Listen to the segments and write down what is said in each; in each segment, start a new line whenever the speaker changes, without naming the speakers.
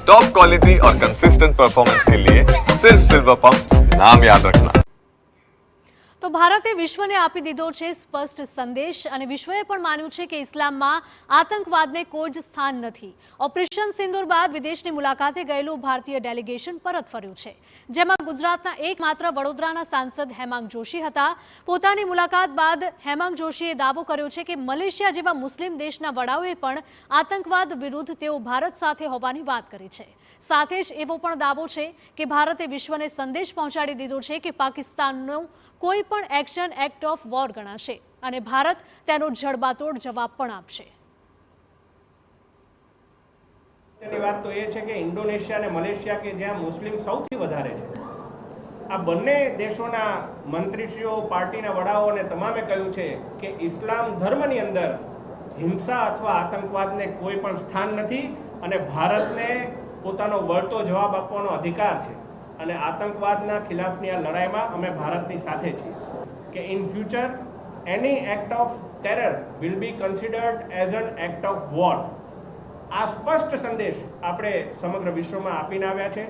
Top quality और consistent performance के लिए सिर्फ सिल्वर पंप नाम याद रखना।
તો ભારતે વિશ્વને આપી દીધો છે સ્પષ્ટ સંદેશ અને વિશ્વએ પણ માન્યું છે કે ઇસ્લામમાં આતંકવાદને કોઈ જ સ્થાન નથી। ઓપરેશન સિંદૂર બાદ વિદેશની મુલાકાતે ગયેલું ભારતીય ડેલિગેશન પરત ફર્યું છે, જેમાં ગુજરાતના એકમાત્ર વડોદરાના સાંસદ હેમાંગ જોશી હતા। પોતાની મુલાકાત બાદ હેમાંગ જોશીએ દાવો કર્યો છે કે મલેશિયા જેવા મુસ્લિમ દેશના વડાઓએ પણ આતંકવાદ વિરુદ્ધ તેઓ ભારત સાથે હોવાની વાત કરી છે। સાથે જ એવો પણ દાવો છે કે ભારતે વિશ્વને સંદેશ પહોંચાડી દીધો છે કે પાકિસ્તાનનો કોઈ પણ એક્શન એક્ટ ઓફ વોર ગણાશે અને ભારત તેનો જડબાતોડ જવાબ પણ આપશે।
તેની વાત તો એ છે કે ઇન્ડોનેશિયા અને મલેશિયા કે જ્યાં મુસ્લિમ સૌથી વધારે છે, આ બંને દેશોના મંત્રીશ્રીઓ, પાર્ટીના વડાઓ અને તમામે કહ્યું છે કે ઇસ્લામ ધર્મની અંદર હિંસા અથવા આતંકવાદને કોઈ પણ સ્થાન નથી અને ભારતને પોતાનો વળતો જવાબ આપવાનો અધિકાર છે અને આતંકવાદના ખિલાફની આ લડાઈમાં અમે ભારતની સાથે છીએ કે in future any act of terror will be considered as an act of war. આ સ્પષ્ટ સંદેશ આપણે સમગ્ર વિશ્વમાં આપીને આવ્યા છે।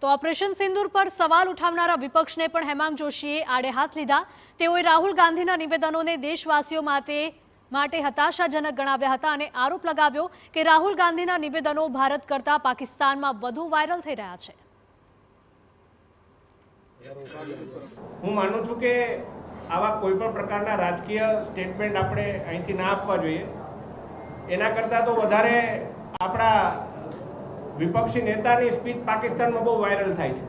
તો ઓપરેશન સિંદૂર પર સવાલ ઉઠાવનારા વિપક્ષને પણ હેમાંગ જોશીએ આડે હાથ લીધા। તેઓએ રાહુલ ગાંધીના નિવેદનોને દેશવાસીઓ માટે હતાશાજનક ગણાવ્યા હતા અને આરોપ લગાવ્યો કે રાહુલ ગાંધીના નિવેદનો ભારત કરતા પાકિસ્તાનમાં વધુ વાયરલ થઈ રહ્યા છે।
હું માનું છું કે આવા કોઈ પણ પ્રકારના રાજકીય સ્ટેટમેન્ટ આપણે અહીંથી ના આપવા જોઈએ। એના કરતાં તો વધારે આપણા વિપક્ષી નેતાની સ્પીચ પાકિસ્તાનમાં બહુ વાયરલ થાય છે।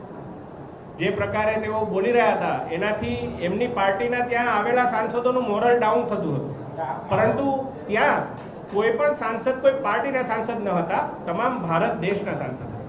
જે પ્રકારે તેઓ બોલી રહ્યા હતા એનાથી એમની પાર્ટીના ત્યાં આવેલા સાંસદોનું મોરલ ડાઉન થતું હતું, પરંતુ ત્યાં કોઈ પણ સાંસદ કોઈ પાર્ટીના સાંસદ ન હતા, તમામ ભારત દેશના સાંસદ હતા।